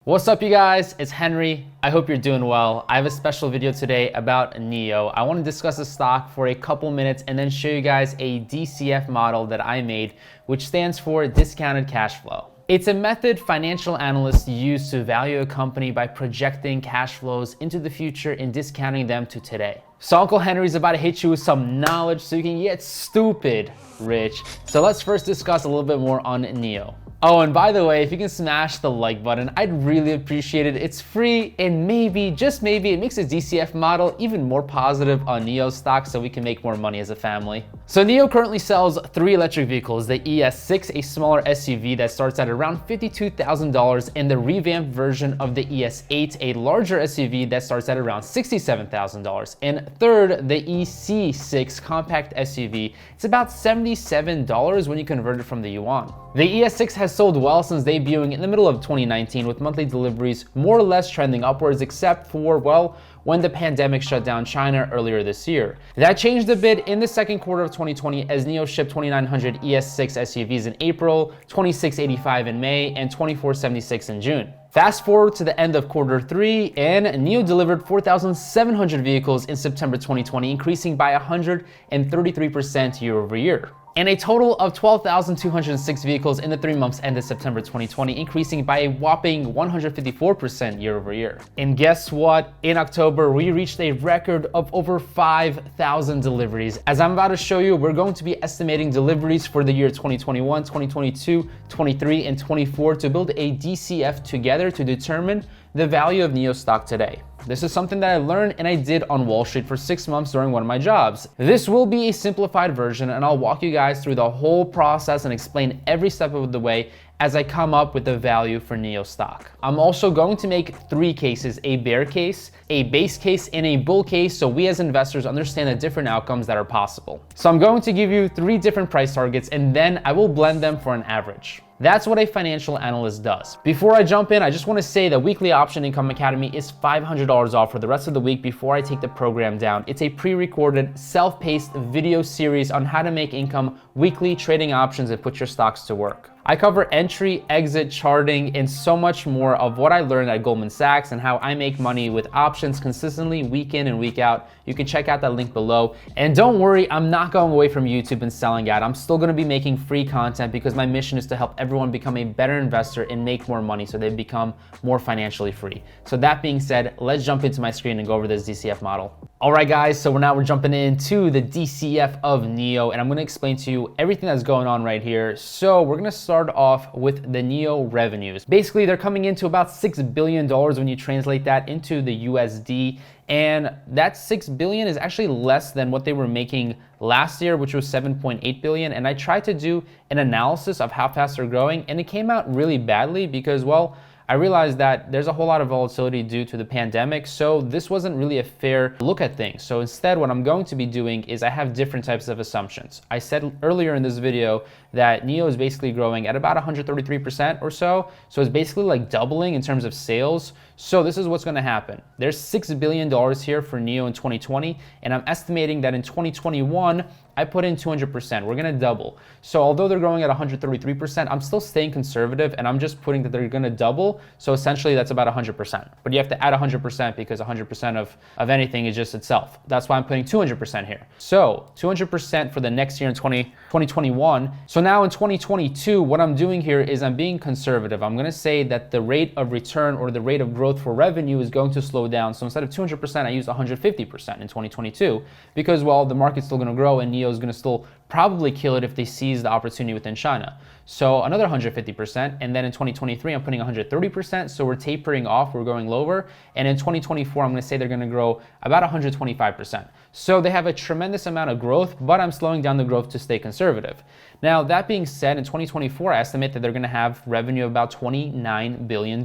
What's up, you guys? It's Henry. I hope you're doing well. I have a special video today about NIO. I want to discuss the stock for a couple minutes and then show you guys a DCF model that I made, which stands for discounted cash flow. It's a method financial analysts use to value a company by projecting cash flows into the future and discounting them to today. So Uncle Henry's about to hit you with some knowledge so you can get stupid rich. So let's first discuss a little bit more on NIO. Oh, and by the way, if you can smash the like button, I'd really appreciate it. It's free, and maybe, just maybe, it makes a DCF model even more positive on NIO stock so we can make more money as a family. So NIO currently sells 3 electric vehicles, the ES6, a smaller SUV that starts at around $52,000, and the revamped version of the ES8, a larger SUV that starts at around $67,000. And third, the EC6 compact SUV. It's about $77 when you convert it from the yuan. The ES6 has sold well since debuting in the middle of 2019, with monthly deliveries more or less trending upwards, except for, well, when the pandemic shut down China earlier this year. That changed a bit in the second quarter of 2020 as NIO shipped 2,900 ES6 SUVs in April, 2,685 in May, and 2,476 in June. Fast forward to the end of quarter 3, and NIO delivered 4,700 vehicles in September 2020, increasing by 133% year over year. And a total of 12,206 vehicles in the 3 months ended September 2020, increasing by a whopping 154% year over year. And guess what? In October, we reached a record of over 5,000 deliveries. As I'm about to show you, we're going to be estimating deliveries for the year 2021, 2022, 23, and 24 to build a DCF together to determine the value of NIO stock today. This is something that I learned and I did on Wall Street for 6 months during one of my jobs. This will be a simplified version, and I'll walk you guys through the whole process and explain every step of the way as I come up with the value for NIO stock. I'm also going to make 3 cases: a bear case, a base case, and a bull case, so we as investors understand the different outcomes that are possible. So I'm going to give you 3 different price targets, and then I will blend them for an average. That's what a financial analyst does. Before I jump in, I just want to say that Weekly Option Income Academy is $500 off for the rest of the week before I take the program down. It's a pre-recorded, self-paced video series on how to make income weekly trading options and put your stocks to work. I cover entry, exit, charting, and so much more of what I learned at Goldman Sachs and how I make money with options consistently week in and week out. You can check out that link below. And don't worry, I'm not going away from YouTube and selling out. I'm still going to be making free content because my mission is to help everyone become a better investor and make more money so they become more financially free. So that being said, let's jump into my screen and go over this DCF model. All right, guys, so we're jumping into the DCF of NIO, and I'm going to explain to you everything that's going on right here. So we're going to start off with the NIO revenues. Basically, they're coming into about $6 billion when you translate that into the USD. And that $6 billion is actually less than what they were making last year, which was $7.8 billion. And I tried to do an analysis of how fast they're growing, and it came out really badly because, well, I realized that there's a whole lot of volatility due to the pandemic, so this wasn't really a fair look at things. So instead, what I'm going to be doing is I have different types of assumptions. I said earlier in this video that NIO is basically growing at about 133% or so. So it's basically like doubling in terms of sales. So this is what's going to happen. There's $6 billion here for NIO in 2020, and I'm estimating that in 2021, I put in 200%. We're going to double. So although they're growing at 133%, I'm still staying conservative, and I'm just putting that they're going to double. So essentially, that's about 100%. But you have to add 100% because 100% of anything is just itself. That's why I'm putting 200% here. So 200% for the next year in 2021. So now in 2022, what I'm doing here is I'm being conservative. I'm going to say that the rate of return or the rate of growth for revenue is going to slow down. So instead of 200%, I use 150% in 2022 because, well, the market's still going to grow and NIO is going to still probably kill it if they seize the opportunity within China. So another 150%, and then in 2023, I'm putting 130%, so we're tapering off, we're going lower, and in 2024, I'm gonna say they're gonna grow about 125%. So they have a tremendous amount of growth, but I'm slowing down the growth to stay conservative. Now, that being said, in 2024, I estimate that they're gonna have revenue of about $29 billion.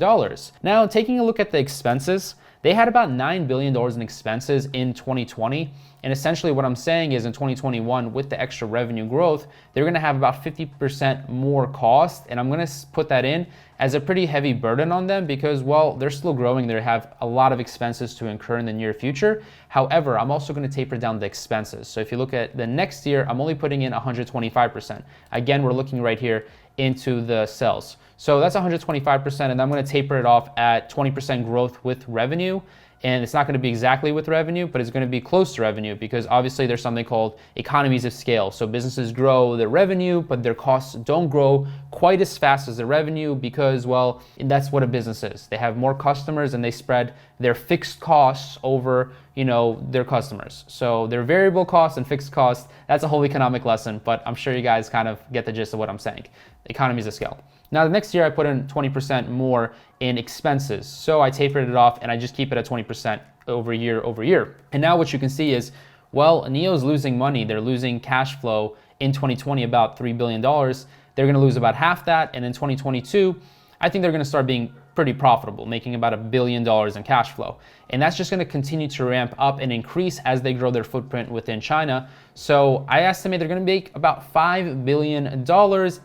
Now, taking a look at the expenses, they had about $9 billion in expenses in 2020. And essentially what I'm saying is in 2021, with the extra revenue growth, they're gonna have about 50% more cost. And I'm gonna put that in as a pretty heavy burden on them because, well, they're still growing. They have a lot of expenses to incur in the near future. However, I'm also gonna taper down the expenses. So if you look at the next year, I'm only putting in 125%. Again, we're looking right here into the cells. So that's 125%, and I'm going to taper it off at 20% growth with revenue. And it's not going to be exactly with revenue, but it's going to be close to revenue, because obviously there's something called economies of scale. So businesses grow their revenue, but their costs don't grow quite as fast as the revenue, because, well, that's what a business is. They have more customers and they spread their fixed costs over, their customers. So their variable costs and fixed costs, that's a whole economic lesson, but I'm sure you guys kind of get the gist of what I'm saying. Economies of scale. Now, the next year I put in 20% more in expenses. So I tapered it off and I just keep it at 20% over year. And now what you can see is, well, NIO's losing money. They're losing cash flow in 2020, about $3 billion. They're going to lose about half that. And in 2022, I think they're going to start being pretty profitable, making about $1 billion in cash flow. And that's just going to continue to ramp up and increase as they grow their footprint within China. So I estimate they're going to make about $5 billion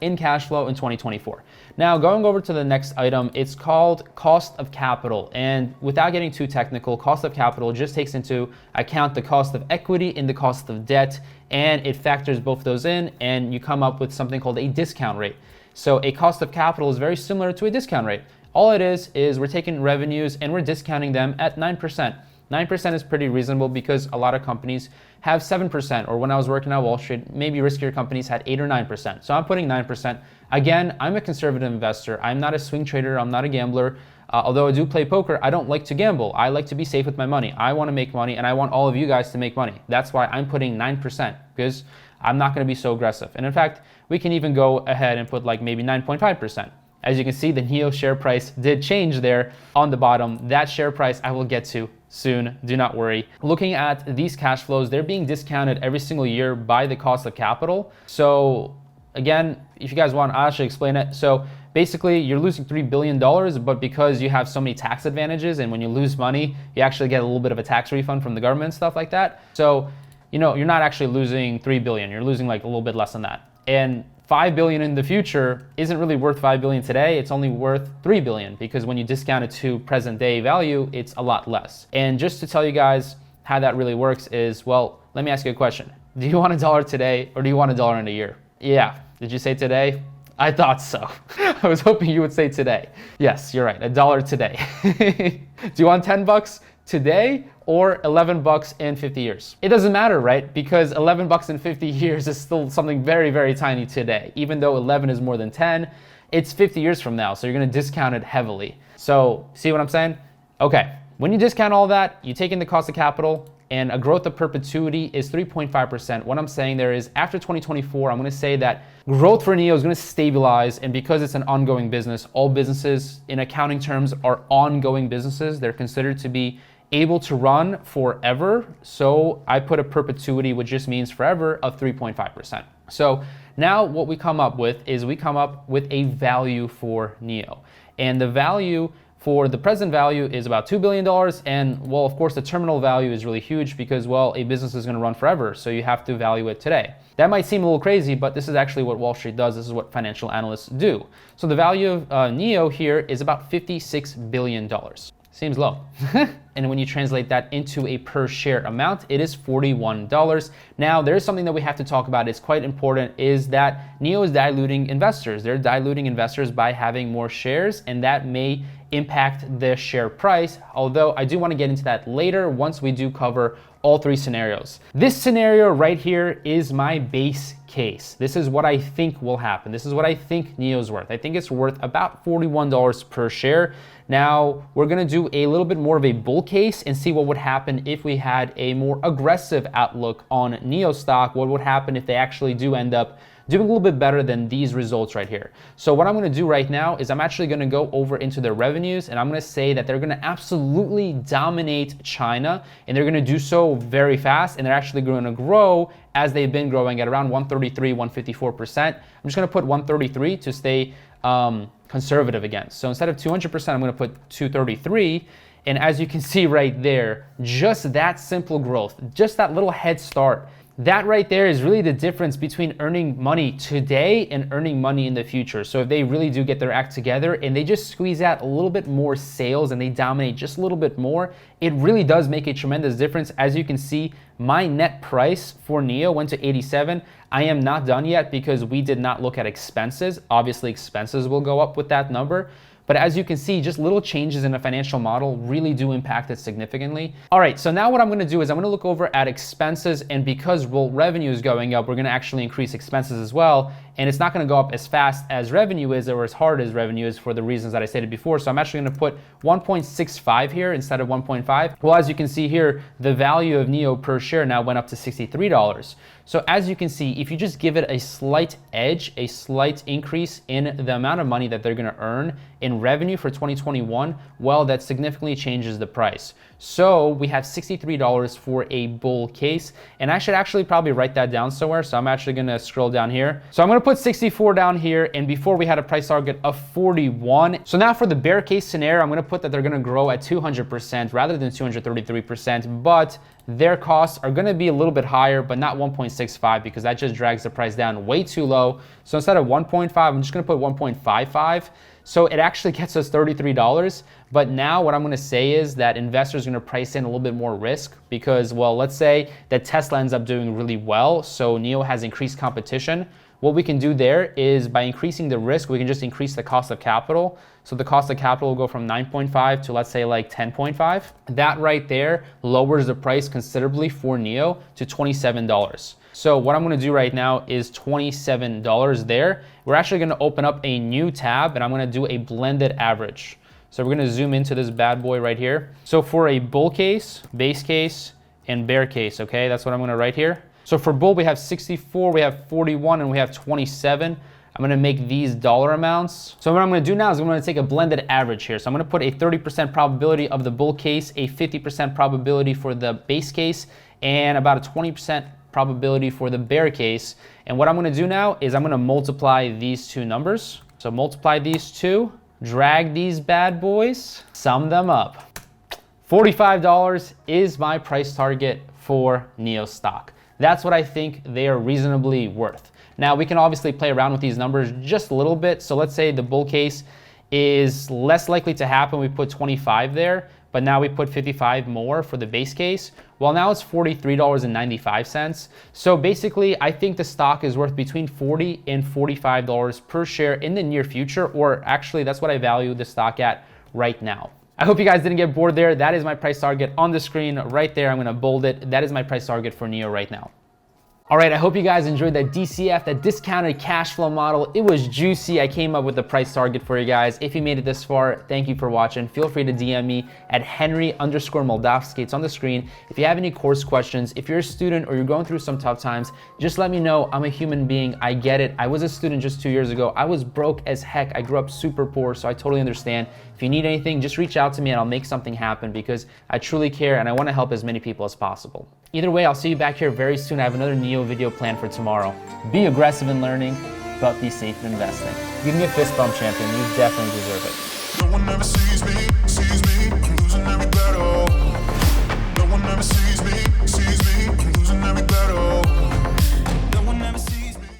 in cash flow in 2024. Now, going over to the next item, it's called cost of capital. And without getting too technical, cost of capital just takes into account the cost of equity and the cost of debt, and it factors both those in, and you come up with something called a discount rate. So a cost of capital is very similar to a discount rate. All it is we're taking revenues and we're discounting them at 9%. 9% is pretty reasonable because a lot of companies have 7%, or when I was working at Wall Street, maybe riskier companies had 8 or 9%. So I'm putting 9%. Again, I'm a conservative investor. I'm not a swing trader. I'm not a gambler. Although I do play poker, I don't like to gamble. I like to be safe with my money. I want to make money, and I want all of you guys to make money. That's why I'm putting 9%, because I'm not going to be so aggressive. And in fact, we can even go ahead and put like maybe 9.5%. As you can see, the NIO share price did change there on the bottom. That share price I will get to soon, do not worry. Looking at these cash flows, they're being discounted every single year by the cost of capital. So again, if you guys want, I'll actually explain it. So basically, you're losing $3 billion, but because you have so many tax advantages, and when you lose money, you actually get a little bit of a tax refund from the government and stuff like that. So, you're not actually losing $3 billion. You're losing like a little bit less than that. And $5 billion in the future isn't really worth $5 billion today. It's only worth $3 billion, because when you discount it to present day value, it's a lot less. And just to tell you guys how that really works is, well, let me ask you a question. Do you want $1 today, or do you want $1 in a year? Yeah. Did you say today? I thought so. I was hoping you would say today. Yes, you're right. $1 today. Do you want 10 bucks today, or 11 bucks in 50 years? It doesn't matter, right? Because 11 bucks in 50 years is still something very, very tiny today. Even though 11 is more than 10, it's 50 years from now. So you're going to discount it heavily. So see what I'm saying? Okay. When you discount all that, you take in the cost of capital, and a growth of perpetuity is 3.5%. What I'm saying there is, after 2024, I'm going to say that growth for NIO is going to stabilize. And because it's an ongoing business, all businesses in accounting terms are ongoing businesses. They're considered to be able to run forever. So I put a perpetuity, which just means forever, of 3.5%. So now what we come up with is we come up with a value for NIO. And the value for the present value is about $2 billion. And well, of course, the terminal value is really huge because, well, a business is going to run forever. So you have to value it today. That might seem a little crazy, but this is actually what Wall Street does. This is what financial analysts do. So the value of NIO here is about $56 billion. Seems low. And when you translate that into a per share amount, it is $41. Now, there's something that we have to talk about. It's quite important, is that NIO is diluting investors. They're diluting investors by having more shares, and that may impact the share price. Although I do want to get into that later once we do cover all three scenarios. This scenario right here is my base case. This is what I think will happen. This is what I think NIO's worth. I think it's worth about $41 per share. Now, we're going to do a little bit more of a bull case and see what would happen if we had a more aggressive outlook on NIO stock. What would happen if they actually do end up doing a little bit better than these results right here. So what I'm going to do right now is I'm actually going to go over into their revenues, and I'm going to say that they're going to absolutely dominate China, and they're going to do so very fast, and they're actually going to grow as they've been growing at around 133, 154%. I'm just going to put 133 to stay conservative again. So instead of 200%, I'm going to put 233. And as you can see right there, just that simple growth, just that little head start, That right there is really the difference between earning money today and earning money in the future. So if they really do get their act together and they just squeeze out a little bit more sales and they dominate just a little bit more, it really does make a tremendous difference. As you can see, my net price for NIO went to 87. I am not done yet because we did not look at expenses. Obviously, expenses will go up with that number. But as you can see, just little changes in a financial model really do impact it significantly. All right, so now what I'm gonna do is I'm gonna look over at expenses, and because revenue is going up, we're gonna actually increase expenses as well. And it's not gonna go up as fast as revenue is or as hard as revenue is for the reasons that I stated before. So I'm actually gonna put 1.65 here instead of 1.5. Well, as you can see here, the value of NIO per share now went up to $63. So as you can see, if you just give it a slight edge, a slight increase in the amount of money that they're gonna earn in revenue for 2021, well, that significantly changes the price. So we have $63 for a bull case, and I should actually probably write that down somewhere. So I'm actually gonna scroll down here. So I'm gonna put 64 down here, and before we had a price target of 41. So now for the bear case scenario, I'm gonna put that they're gonna grow at 200% rather than 233%, but their costs are gonna be a little bit higher, but not 1.65 because that just drags the price down way too low. So instead of 1.5, I'm just gonna put 1.55. So it actually gets us $33. But now what I'm gonna say is that investors are gonna price in a little bit more risk because, well, let's say that Tesla ends up doing really well, so NIO has increased competition. What we can do there is by increasing the risk, we can just increase the cost of capital. So the cost of capital will go from 9.5 to, let's say, like 10.5. That right there lowers the price considerably for NIO to $27. So what I'm gonna do right now is $27 there. We're actually gonna open up a new tab and I'm gonna do a blended average. So we're gonna zoom into this bad boy right here. So for a bull case, base case, and bear case, okay? That's what I'm gonna write here. So for bull, we have 64, we have 41, and we have 27. I'm gonna make these dollar amounts. So what I'm gonna do now is I'm gonna take a blended average here. So I'm gonna put a 30% probability of the bull case, a 50% probability for the base case, and about a 20% probability for the bear case. And what I'm gonna do now is I'm gonna multiply these two numbers. So multiply these two, drag these bad boys, sum them up. $45 is my price target for NIO stock. That's what I think they are reasonably worth. Now we can obviously play around with these numbers just a little bit. So let's say the bull case is less likely to happen. We put 25 there, but now we put 55 more for the base case. Well, now it's $43.95. So basically, I think the stock is worth between $40 and $45 per share in the near future, or actually that's what I value the stock at right now. I hope you guys didn't get bored there. That is my price target on the screen right there. I'm gonna bold it. That is my price target for NIO right now. All right, I hope you guys enjoyed that DCF, that discounted cash flow model. It was juicy. I came up with the price target for you guys. If you made it this far, thank you for watching. Feel free to DM me at Henry_Moldavsky. It's on the screen. If you have any course questions, if you're a student or you're going through some tough times, just let me know. I'm a human being. I get it. I was a student just 2 years ago. I was broke as heck. I grew up super poor, so I totally understand. If you need anything, just reach out to me and I'll make something happen because I truly care and I want to help as many people as possible. Either way, I'll see you back here very soon. I have another NIO video planned for tomorrow. Be aggressive in learning, but be safe in investing. Give me a fist bump, champion. You definitely deserve it. No one ever sees me.